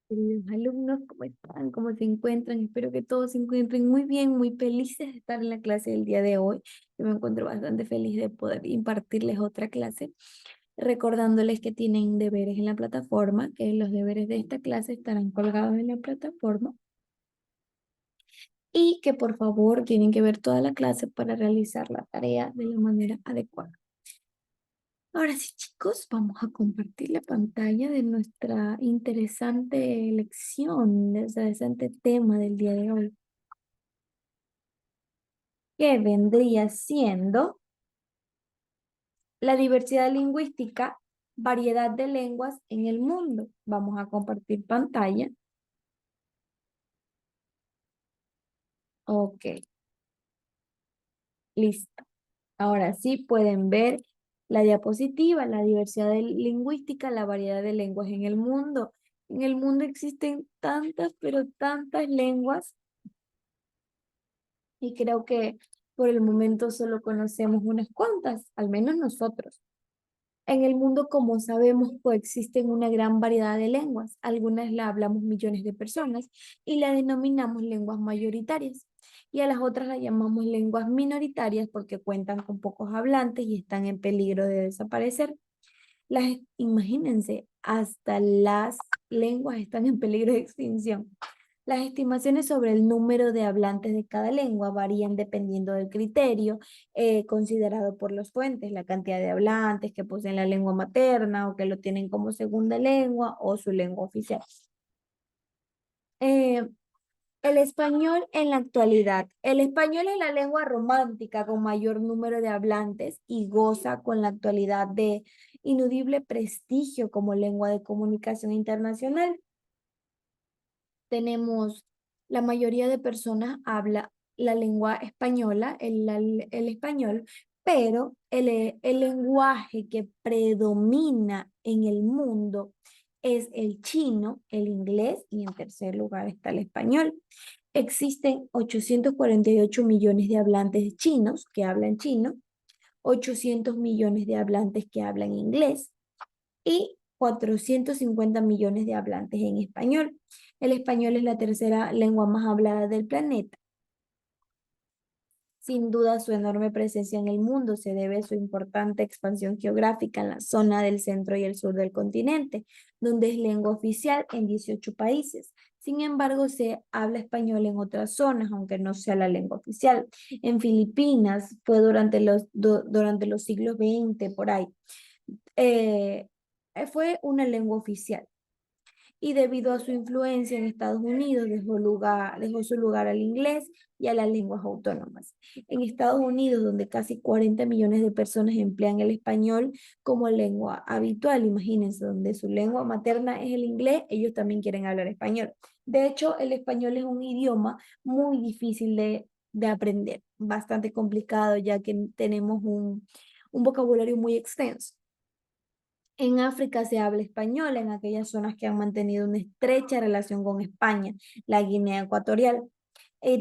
Queridos alumnos, ¿cómo están? ¿Cómo se encuentran? Espero que todos se encuentren muy bien, muy felices de estar en la clase del día de hoy. Yo me encuentro bastante feliz de poder impartirles otra clase, recordándoles que tienen deberes en la plataforma, que los deberes de esta clase estarán colgados en la plataforma y que por favor tienen que ver toda la clase para realizar la tarea de la manera adecuada. Ahora sí, chicos, vamos a compartir la pantalla de nuestra interesante lección, de ese interesante tema del día de hoy, que vendría siendo la diversidad lingüística, variedad de lenguas en el mundo. Vamos a compartir pantalla. Ok, listo. Ahora sí pueden ver la diapositiva, la diversidad lingüística, la variedad de lenguas en el mundo. En el mundo existen tantas, pero tantas lenguas y creo que por el momento solo conocemos unas cuantas, al menos nosotros. En el mundo, como sabemos, coexisten una gran variedad de lenguas. Algunas la hablamos millones de personas y la denominamos lenguas mayoritarias. Y a las otras las llamamos lenguas minoritarias porque cuentan con pocos hablantes y están en peligro de desaparecer. Imagínense, hasta las lenguas están en peligro de extinción. Las estimaciones sobre el número de hablantes de cada lengua varían dependiendo del criterio considerado por los fuentes, la cantidad de hablantes que poseen la lengua materna o que lo tienen como segunda lengua o su lengua oficial. Eh, el español en la actualidad. El español es la lengua romántica con mayor número de hablantes y goza con la actualidad de inudible prestigio como lengua de comunicación internacional. Tenemos, la mayoría de personas habla la lengua española, el español, pero el lenguaje que predomina en el mundo es el chino, el inglés y en tercer lugar está el español. Existen 848 millones de hablantes chinos que hablan chino, 800 millones de hablantes que hablan inglés y 450 millones de hablantes en español. El español es la tercera lengua más hablada del planeta. Sin duda, su enorme presencia en el mundo se debe a su importante expansión geográfica en la zona del centro y el sur del continente, donde es lengua oficial en 18 países. Sin embargo, se habla español en otras zonas, aunque no sea la lengua oficial. En Filipinas fue durante los siglos XX, por ahí. Eh, Fue una lengua oficial y debido a su influencia en Estados Unidos dejó su lugar al inglés y a las lenguas autónomas. En Estados Unidos, donde casi 40 millones de personas emplean el español como lengua habitual, imagínense, donde su lengua materna es el inglés, ellos también quieren hablar español. De hecho, el español es un idioma muy difícil de aprender, bastante complicado ya que tenemos un vocabulario muy extenso. En África se habla español en aquellas zonas que han mantenido una estrecha relación con España, la Guinea Ecuatorial.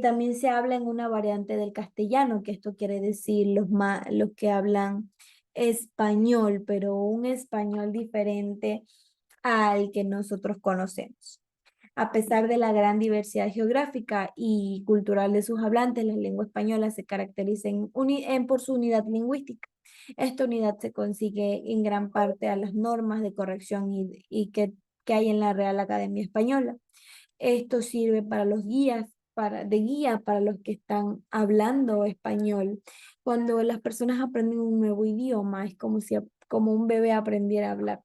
También se habla en una variante del castellano, que esto quiere decir los que hablan español, pero un español diferente al que nosotros conocemos. A pesar de la gran diversidad geográfica y cultural de sus hablantes, la lengua española se caracteriza por su unidad lingüística. Esta unidad se consigue en gran parte a las normas de corrección que hay en la Real Academia Española. Esto sirve para los guías, de guía para los que están hablando español. Cuando las personas aprenden un nuevo idioma, es como un bebé aprendiera a hablar.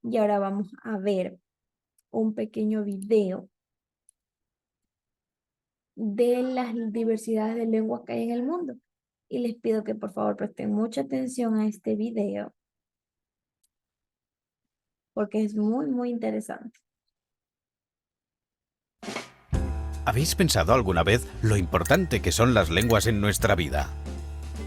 Y ahora vamos a ver un pequeño video de las diversidades de lenguas que hay en el mundo. Y les pido que por favor presten mucha atención a este video porque es muy, muy interesante. ¿Habéis pensado alguna vez lo importante que son las lenguas en nuestra vida?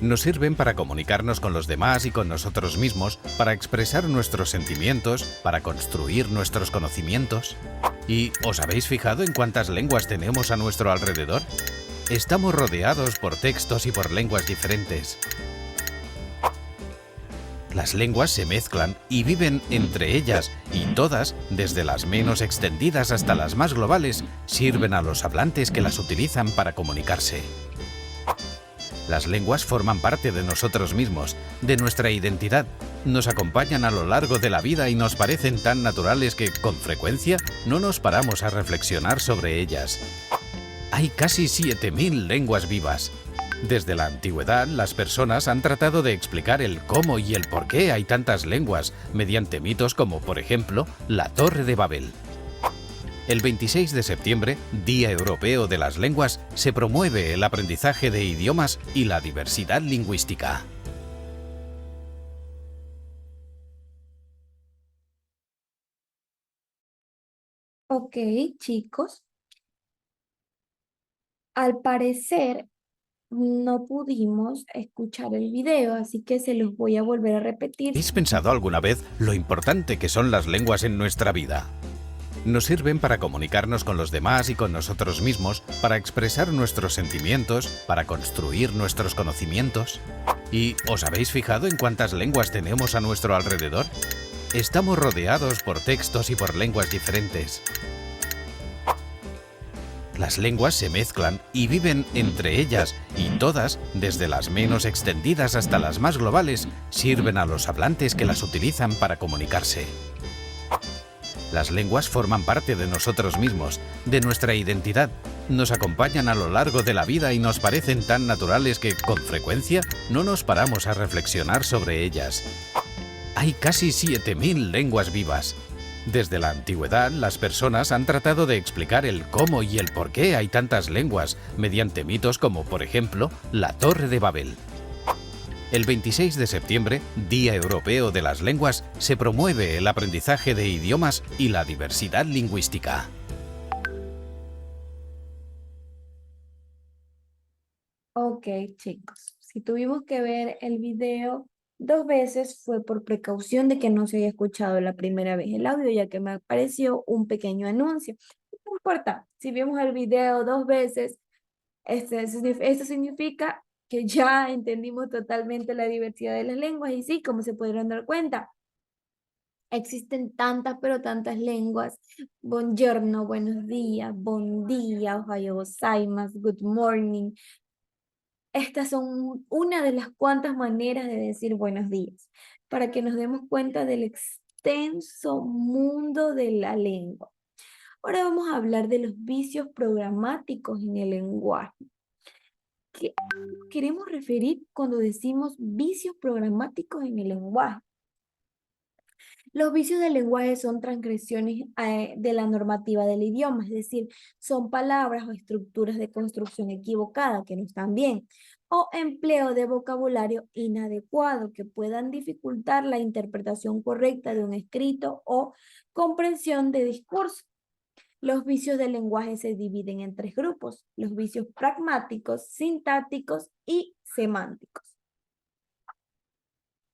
Nos sirven para comunicarnos con los demás y con nosotros mismos, para expresar nuestros sentimientos, para construir nuestros conocimientos. ¿Y os habéis fijado en cuántas lenguas tenemos a nuestro alrededor? Estamos rodeados por textos y por lenguas diferentes. Las lenguas se mezclan y viven entre ellas y todas, desde las menos extendidas hasta las más globales, sirven a los hablantes que las utilizan para comunicarse. Las lenguas forman parte de nosotros mismos, de nuestra identidad. Nos acompañan a lo largo de la vida y nos parecen tan naturales que, con frecuencia, no nos paramos a reflexionar sobre ellas. Hay casi 7000 lenguas vivas. Desde la antigüedad, las personas han tratado de explicar el cómo y el por qué hay tantas lenguas mediante mitos como, por ejemplo, la Torre de Babel. El 26 de septiembre, Día Europeo de las Lenguas, se promueve el aprendizaje de idiomas y la diversidad lingüística. Ok, chicos. Al parecer no pudimos escuchar el video, así que se los voy a volver a repetir. ¿Habéis pensado alguna vez lo importante que son las lenguas en nuestra vida? Nos sirven para comunicarnos con los demás y con nosotros mismos, para expresar nuestros sentimientos, para construir nuestros conocimientos. ¿Y os habéis fijado en cuántas lenguas tenemos a nuestro alrededor? Estamos rodeados por textos y por lenguas diferentes. Las lenguas se mezclan y viven entre ellas, y todas, desde las menos extendidas hasta las más globales, sirven a los hablantes que las utilizan para comunicarse. Las lenguas forman parte de nosotros mismos, de nuestra identidad. Nos acompañan a lo largo de la vida y nos parecen tan naturales que, con frecuencia, no nos paramos a reflexionar sobre ellas. Hay casi 7000 lenguas vivas. Desde la antigüedad, las personas han tratado de explicar el cómo y el por qué hay tantas lenguas mediante mitos como, por ejemplo, la Torre de Babel. El 26 de septiembre, Día Europeo de las Lenguas, se promueve el aprendizaje de idiomas y la diversidad lingüística. Ok, chicos. Si tuvimos que ver el video 2 veces fue por precaución de que no se haya escuchado la primera vez el audio, ya que me apareció un pequeño anuncio. No importa, si vimos el video 2 veces, esto significa que ya entendimos totalmente la diversidad de las lenguas y sí, como se pudieron dar cuenta, existen tantas, pero tantas lenguas. Buongiorno, buenos días, bon día, ohayo gozaimasu, good morning. Estas son una de las cuantas maneras de decir buenos días, para que nos demos cuenta del extenso mundo de la lengua. Ahora vamos a hablar de los vicios programáticos en el lenguaje. ¿Qué queremos referir cuando decimos vicios programáticos en el lenguaje? Los vicios del lenguaje son transgresiones de la normativa del idioma, es decir, son palabras o estructuras de construcción equivocada que no están bien, o empleo de vocabulario inadecuado que puedan dificultar la interpretación correcta de un escrito o comprensión de discurso. Los vicios del lenguaje se dividen en 3 grupos: los vicios pragmáticos, sintácticos y semánticos.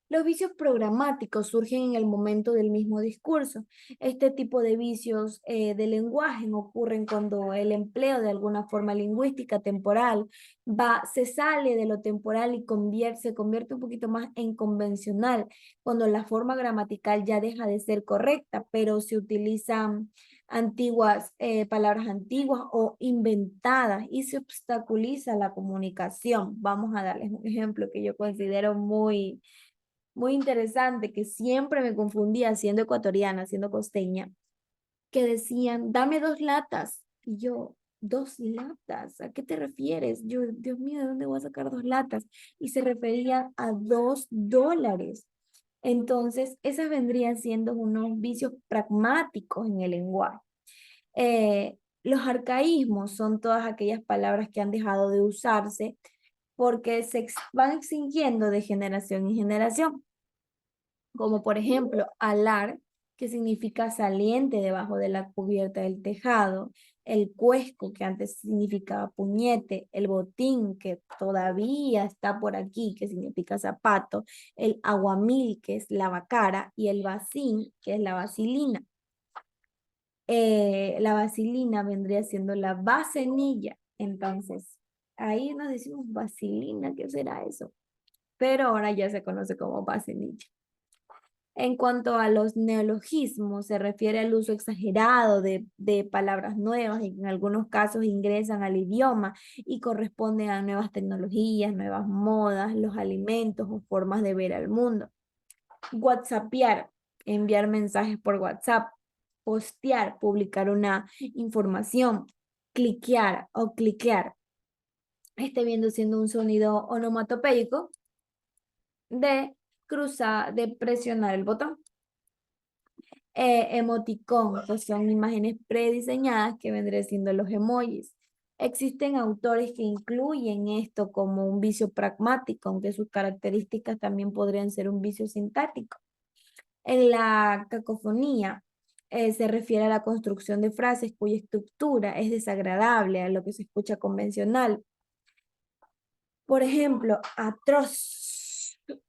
Los vicios programáticos surgen en el momento del mismo discurso. Este tipo de vicios de lenguaje ocurren cuando el empleo de alguna forma lingüística temporal se sale de lo temporal y se convierte un poquito más en convencional, cuando la forma gramatical ya deja de ser correcta, pero se utilizan palabras antiguas o inventadas y se obstaculiza la comunicación. Vamos a darles un ejemplo que yo considero muy interesante, que siempre me confundía siendo ecuatoriana, siendo costeña, que decían, dame 2 latas. Y yo, 2 latas, ¿a qué te refieres? Yo, Dios mío, ¿de dónde voy a sacar 2 latas? Y se refería a $2. Entonces, esas vendrían siendo unos vicios pragmáticos en el lenguaje. Los arcaísmos son todas aquellas palabras que han dejado de usarse porque van extinguiendo de generación en generación, como por ejemplo alar, que significa saliente debajo de la cubierta del tejado, el cuesco, que antes significaba puñete, el botín, que todavía está por aquí, que significa zapato, el aguamil, que es la bacara, y el bacín, que es la vaselina. La vaselina vendría siendo la vasenilla, entonces ahí nos decimos vaselina, ¿qué será eso? Pero ahora ya se conoce como vasenilla. En cuanto a los neologismos, se refiere al uso exagerado de palabras nuevas y en algunos casos ingresan al idioma y corresponden a nuevas tecnologías, nuevas modas, los alimentos o formas de ver al mundo. WhatsAppear, enviar mensajes por WhatsApp. Postear, publicar una información. Cliquear o cliquear. Este viendo siendo un sonido onomatopéyico de presionar el botón. Emoticón, que son imágenes prediseñadas que vendrían siendo los emojis. Existen autores que incluyen esto como un vicio pragmático, aunque sus características también podrían ser un vicio sintáctico. En la cacofonía se refiere a la construcción de frases cuya estructura es desagradable a lo que se escucha convencional. Por ejemplo, atroz.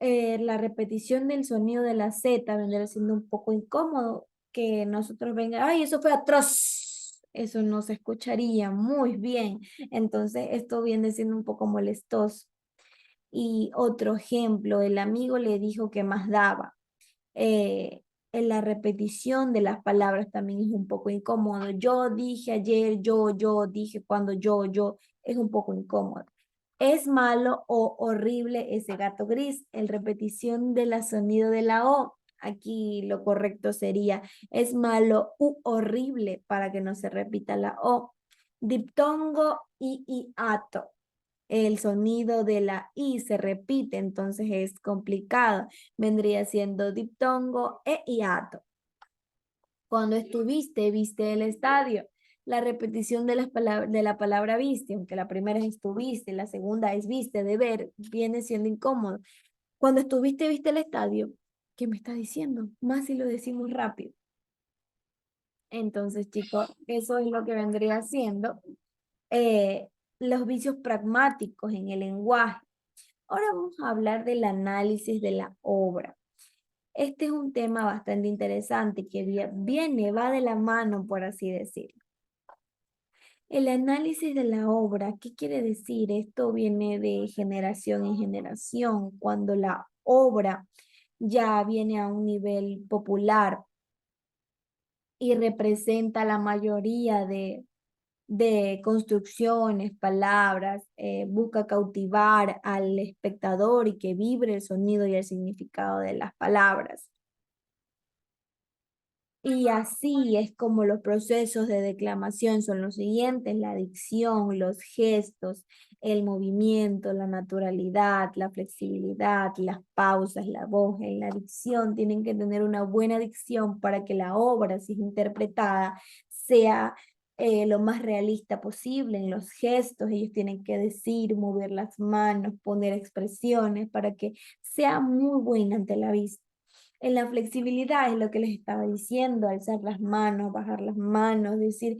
La repetición del sonido de la Z vendría siendo un poco incómodo que nosotros venga, ay, eso fue atroz. Eso no se escucharía muy bien. Entonces, esto viene siendo un poco molestoso. Y otro ejemplo, el amigo le dijo que más daba. En la repetición de las palabras también es un poco incómodo. Yo dije ayer, yo dije cuando yo, es un poco incómodo. Es malo o horrible ese gato gris. En repetición de la sonido de la O. Aquí lo correcto sería es malo u horrible para que no se repita la O. Diptongo y hiato. El sonido de la I se repite, entonces es complicado. Vendría siendo diptongo e hiato. Cuando estuviste, viste el estadio. La repetición de, de la palabra viste, aunque la primera es estuviste, la segunda es viste, de ver, viene siendo incómodo. Cuando estuviste, viste el estadio. ¿Qué me está diciendo? Más si lo decimos rápido. Entonces, chicos, eso es lo que vendría siendo eh, los vicios pragmáticos en el lenguaje. Ahora vamos a hablar del análisis de la obra. Este es un tema bastante interesante que va de la mano, por así decirlo. El análisis de la obra, ¿qué quiere decir? Esto viene de generación en generación, cuando la obra ya viene a un nivel popular y representa la mayoría de construcciones, palabras, busca cautivar al espectador y que vibre el sonido y el significado de las palabras. Y así es como los procesos de declamación son los siguientes: la dicción, los gestos, el movimiento, la naturalidad, la flexibilidad, las pausas, la voz. En la dicción tienen que tener una buena dicción para que la obra, si es interpretada, sea lo más realista posible. En los gestos ellos tienen que decir, mover las manos, poner expresiones para que sea muy buena ante la vista. En la flexibilidad es lo que les estaba diciendo, alzar las manos, bajar las manos, decir,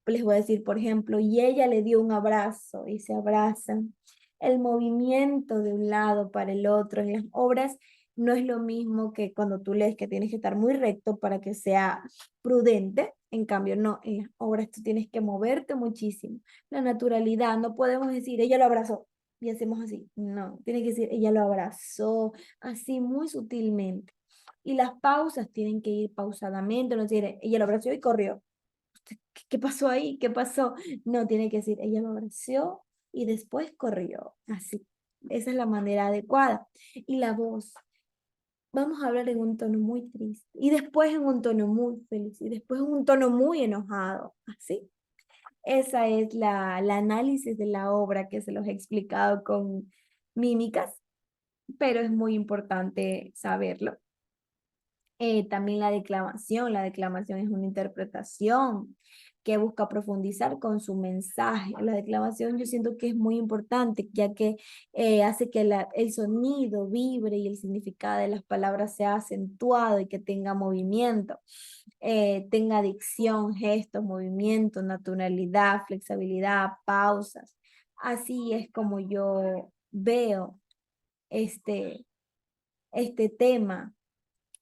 les voy a decir, por ejemplo, y ella le dio un abrazo y se abrazan. El movimiento de un lado para el otro en las obras no es lo mismo que cuando tú lees que tienes que estar muy recto para que sea prudente. En cambio, no, en las obras tú tienes que moverte muchísimo. La naturalidad, no podemos decir, ella lo abrazó y hacemos así. No, tiene que decir, ella lo abrazó, así muy sutilmente. Y las pausas tienen que ir pausadamente, no decir, ella lo abrazó y corrió. ¿Qué pasó ahí? ¿Qué pasó? No, tiene que decir, ella lo abrazó y después corrió. Así. Esa es la manera adecuada. Y la voz. Vamos a hablar en un tono muy triste y después en un tono muy feliz y después en un tono muy enojado. Así. Esa es la análisis de la obra que se los he explicado con mímicas, pero es muy importante saberlo. También la declamación es una interpretación que busca profundizar con su mensaje. La declamación yo siento que es muy importante, ya que hace que el sonido vibre y el significado de las palabras sea acentuado y que tenga movimiento, tenga dicción, gestos, movimiento, naturalidad, flexibilidad, pausas. Así es como yo veo este tema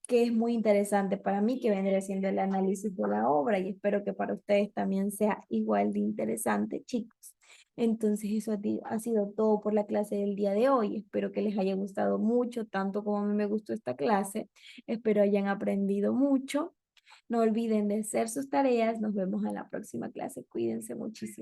que es muy interesante para mí, que vendría siendo el análisis de la obra y espero que para ustedes también sea igual de interesante, chicos. Entonces eso ha sido todo por la clase del día de hoy. Espero que les haya gustado mucho, tanto como a mí me gustó esta clase. Espero hayan aprendido mucho. No olviden de hacer sus tareas. Nos vemos en la próxima clase. Cuídense muchísimo.